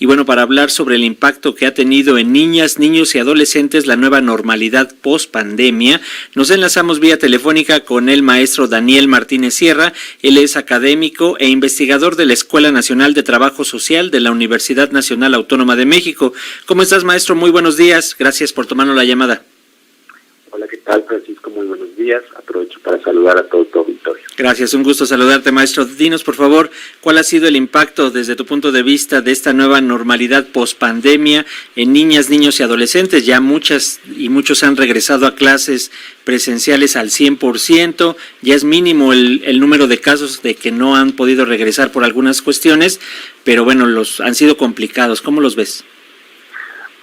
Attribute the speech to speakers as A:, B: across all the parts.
A: Y bueno, para hablar sobre el impacto que ha tenido en niñas, niños y adolescentes la nueva normalidad post-pandemia, nos enlazamos vía telefónica con el maestro Daniel Martínez Sierra. Él es académico e investigador de la Escuela Nacional de Trabajo Social de la Universidad Nacional Autónoma de México. ¿Cómo estás, maestro? Muy buenos días. Gracias por tomarnos la llamada.
B: Hola, ¿qué tal, Francisco? Muy buenos días. Aprovecho para saludar a todo tu auditorio.
A: Gracias, un gusto saludarte, maestro. Dinos, por favor, ¿cuál ha sido el impacto desde tu punto de vista de esta nueva normalidad post-pandemia en niñas, niños y adolescentes? Ya muchas y muchos han regresado a clases presenciales al 100%, ya es mínimo el número de casos de que no han podido regresar por algunas cuestiones, pero bueno, los han sido complicados. ¿Cómo los ves?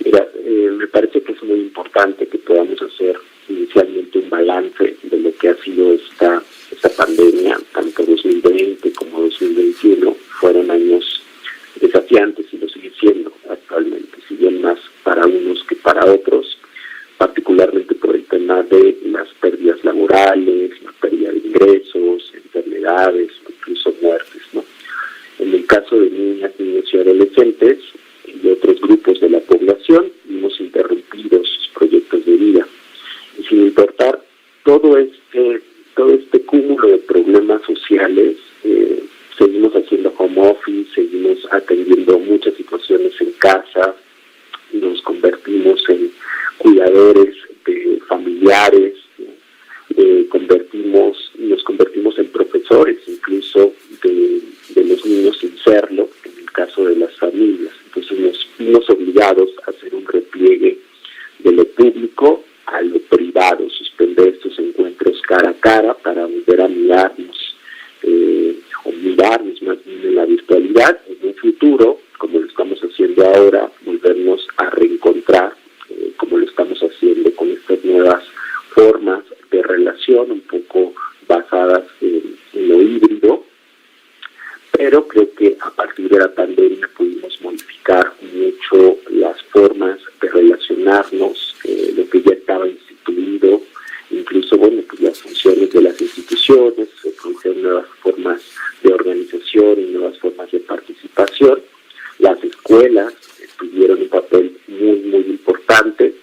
B: Mira, me parece que es muy importante que podamos hacer inicialmente un balance de lo que ha sido esta pandemia. Tanto 2020 como 2021 fueron años desafiantes y lo sigue siendo actualmente, si bien más para unos que para otros, particularmente por el tema de las pérdidas laborales, la pérdida de ingresos, enfermedades, incluso muertes, ¿no? En el caso de niñas, niños y adolescentes y otros grupos de la población, vimos interrumpidos sus proyectos de vida. Y sin importar todo este cúmulo de problemas sociales, seguimos haciendo home office, seguimos atendiendo muchas situaciones en casa, nos convertimos en cuidadores de familiares, nos convertimos en profesores incluso de los niños sin serlo, en el caso de las familias. Entonces nos vimos obligados a hacer un repliegue de lo público a lo privado, suspender estos encuentros cara a cara para volver a mirarnos o mirarnos más bien en la virtualidad. En un futuro, como lo estamos haciendo ahora, volvernos a reencontrar, como lo estamos haciendo con estas nuevas formas de relación, un poco basadas en lo híbrido, pero creo que a partir de la pandemia pudimos modificar mucho las formas de relacionarnos, lo que ya estaba instituido, incluso pues las funciones de las instituciones, se produjeron nuevas formas de organización y nuevas formas de participación. Las escuelas tuvieron un papel muy importante,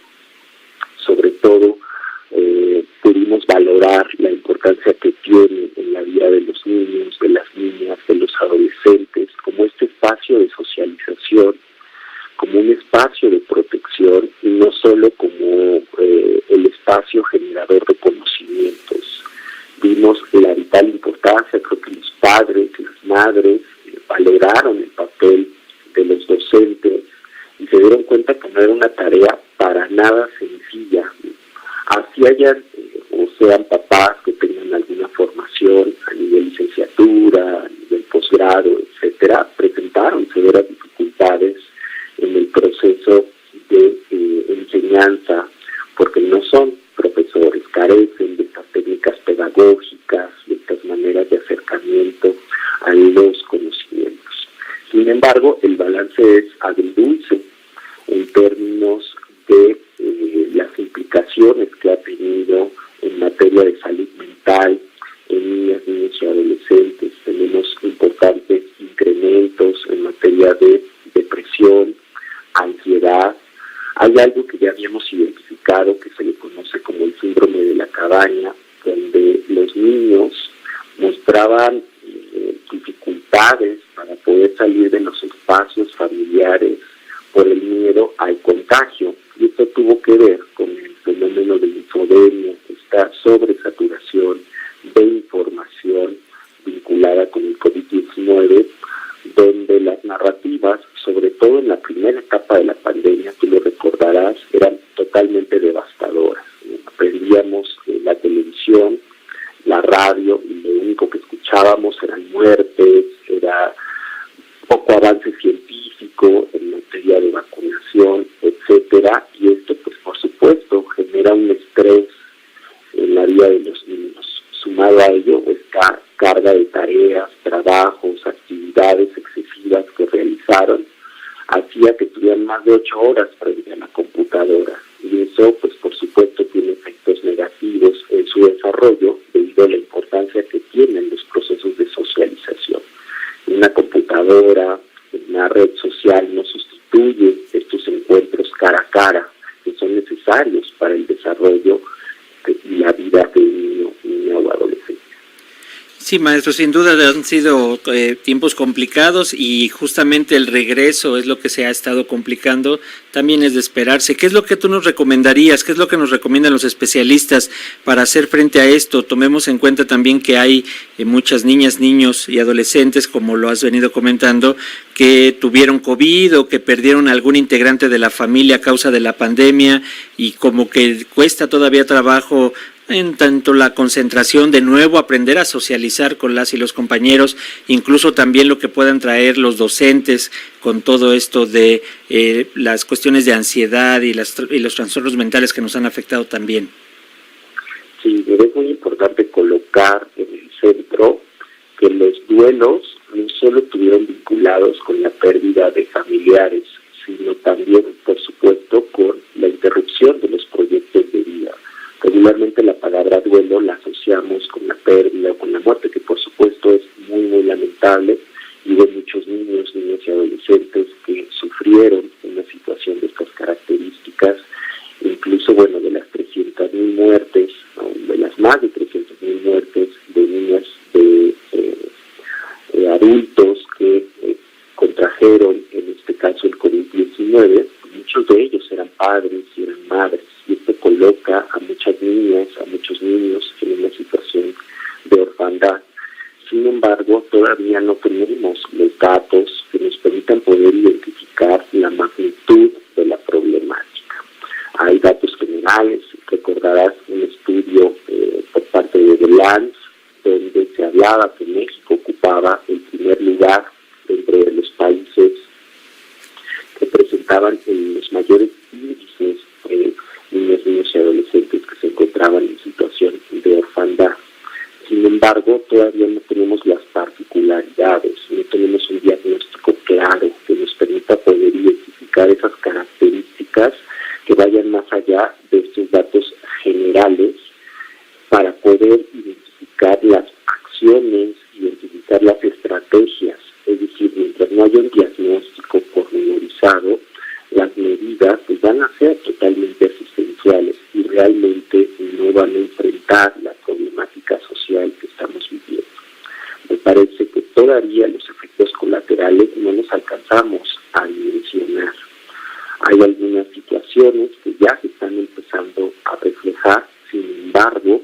B: sobre todo pudimos valorar la importancia que tiene en la vida de los niños, de las niñas, de los adolescentes, como este espacio de socialización, como un espacio de protección y no solo como el espacio generador de conocimientos. Vimos la vital importancia, creo que los padres, las madres valoraron el papel de los docentes y se dieron cuenta que no era una tarea para nada sencilla. Así hayan o sean papás que tengan alguna formación a nivel licenciatura, a nivel posgrado, etcétera, presentaron severas dificultades en el proceso de enseñanza, porque no son profesores, carecen de estas técnicas pedagógicas, de estas maneras de acercamiento a los conocimientos. Sin embargo, el balance es agridulce en términos de las implicaciones que ha tenido en materia de salud mental en niñas, niños y adolescentes. Tenemos importantes incrementos en materia de depresión, ansiedad. Hay algo que ya habíamos identificado que se le conoce como el síndrome de la cabaña, donde los niños mostraban dificultades para poder salir de los espacios familiares por el miedo al contagio. Y esto tuvo que ver con el fenómeno de infodemia, esta sobresaturación de información vinculada con el COVID-19, donde las narrativas, sobre todo en la primera etapa de la pandemia, tú lo recordarás, eran totalmente devastadoras. Aprendíamos la televisión, la radio, y lo único que escuchábamos eran muertes, era poco avance científico en materia de vacunación, etcétera, y esto pues por supuesto genera un estrés en la vida de los niños. Sumado a ello, esta carga de tareas, trabajos, actividades excesivas que realizaron, hacía que tuvieran más de 8 horas frente a la computadora, y eso pues por supuesto tiene efectos negativos en su desarrollo debido a la importancia que tienen los procesos de socialización. Una computadora, una red social no sustituye
A: Sí, maestro, sin duda han sido tiempos complicados y justamente el regreso es lo que se ha estado complicando, también es de esperarse. ¿Qué es lo que tú nos recomendarías? ¿Qué es lo que nos recomiendan los especialistas para hacer frente a esto? Tomemos en cuenta también que hay muchas niñas, niños y adolescentes, como lo has venido comentando, que tuvieron COVID o que perdieron algún integrante de la familia a causa de la pandemia y como que cuesta todavía trabajo en tanto la concentración, de nuevo aprender a socializar con las y los compañeros, incluso también lo que puedan traer los docentes con todo esto de las cuestiones de ansiedad y los trastornos mentales que nos han afectado también.
B: Sí, es muy importante colocar en el centro que los duelos no solo estuvieron vinculados con la pérdida de familiares, sino también, por supuesto, con la interrupción de los proyectos de vida. Regularmente la palabra duelo la asociamos con la pérdida o con la muerte, que por supuesto es muy, muy lamentable, y de muchos niños, niñas y adolescentes que sufrieron una situación de estas características, incluso, bueno, de las 300.000 muertes, ¿no?, de las más de 300.000 muertes de niñas, de adultos que contrajeron, en este caso, el COVID-19, muchos de ellos eran padres y eran madres, y esto coloca a muchas niñas, a muchos niños en una situación de orfandad. Sin embargo, todavía no tenemos los datos que nos permitan poder identificar la magnitud de la problemática. Hay datos generales, recordarás un estudio por parte de The Lance, donde se hablaba que México ocupaba el primer lugar dentro de los países que presentaban los mayores índices de niños, niños y adolescentes que se encontraban en situación de orfandad. Sin embargo, todavía no tenemos las particularidades, no tenemos un diagnóstico claro que nos permita poder identificar esas características que vayan más allá de estos datos generales para poder identificar las acciones, identificar las estrategias. Es decir, mientras no haya un diagnóstico pormenorizado, las medidas pues van a ser totalmente asistenciales y realmente no van a enfrentar la problemática social que estamos viviendo. Me parece que todavía los efectos colaterales no los alcanzamos a dimensionar. Hay algunas situaciones que ya se están empezando a reflejar, sin embargo,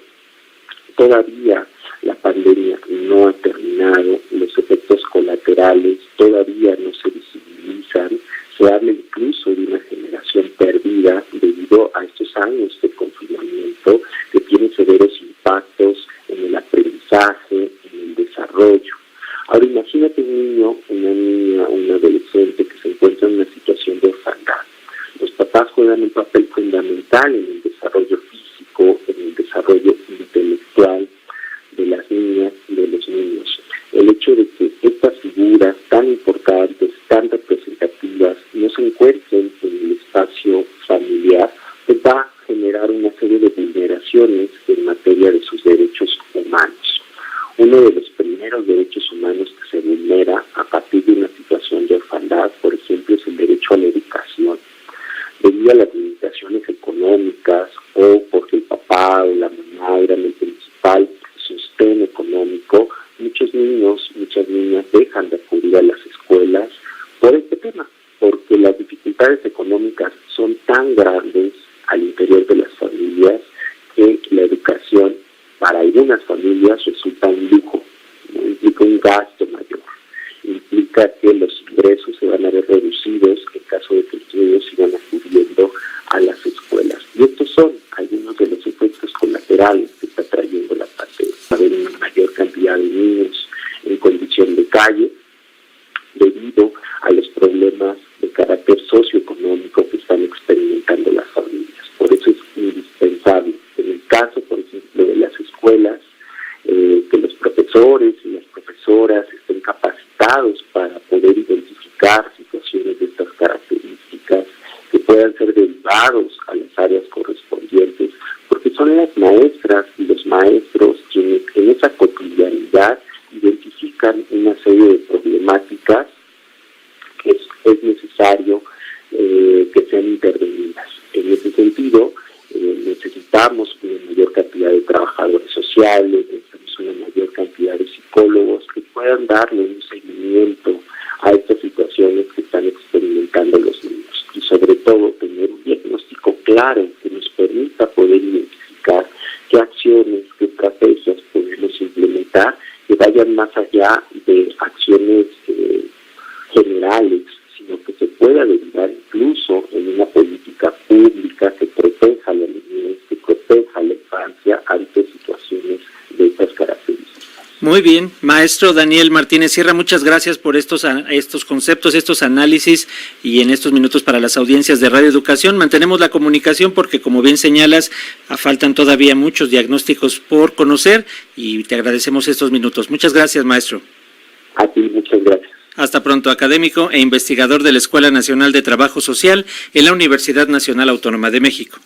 B: todavía la pandemia no ha terminado, los efectos colaterales todavía no se visibilizan, se habla incluso de una generación perdida debido a estos años de confinamiento que tiene severos impactos en el aprendizaje, en el desarrollo. Ahora imagínate un niño, una niña, un adolescente que se encuentra en una situación de orfandad. Los papás juegan un papel fundamental en el desarrollo físico, en el desarrollo intelectual de las niñas y de los niños. El hecho de que estas figuras tan importantes, tan representativas, no se encuentren en el espacio familiar, pues va a generar una serie de vulneraciones en materia de sus derechos humanos. Uno de los primeros derechos humanos que se vulnera a partir de una situación de orfandad, por ejemplo, es el derecho a la educación. Debido a las limitaciones económicas o porque el papá o la mamá eran el principal sostén económico, muchos niños, muchas niñas dejan de acudir a las escuelas por este tema, porque las dificultades económicas son tan grandes al interior de las familias que la educación para algunas familias resulta un lujo, ¿no? Implica un gasto mayor, implica que los ingresos se van a ver reducidos en caso de que los niños sigan acudiendo a las escuelas. Y estos son algunos de los efectos colaterales que está trayendo la pandemia. Va a haber una mayor cantidad de niños en condición de calle debido a los problemas de carácter socioeconómico que están experimentando las familias. Por eso es indispensable, en el caso, por ejemplo, de las escuelas, que los profesores y las profesoras estén capacitados para poder identificar situaciones de estas características que puedan ser derivados a las áreas correspondientes, porque son las maestras y los maestros quienes en esa cotidianidad identifican una serie de problemáticas que es necesario que sean intervenidas. En ese sentido, necesitamos una mayor cantidad de trabajadores sociales, necesitamos una mayor cantidad de psicólogos que puedan darle un seguimiento a estas situaciones que están experimentando los niños y sobre todo tener un diagnóstico claro que nos permita poder identificar qué acciones, qué estrategias podemos implementar que vayan más allá de acciones generales, sino que se pueda derivar incluso en una política pública que proteja a la niñez, que proteja a la infancia ante situaciones de estas características.
A: Muy bien, maestro Daniel Martínez Sierra, muchas gracias por estos conceptos, estos análisis y en estos minutos para las audiencias de Radio Educación. Mantenemos la comunicación porque, como bien señalas, faltan todavía muchos diagnósticos por conocer y te agradecemos estos minutos. Muchas gracias, maestro.
B: A ti, muchas gracias.
A: Hasta pronto, académico e investigador de la Escuela Nacional de Trabajo Social en la Universidad Nacional Autónoma de México.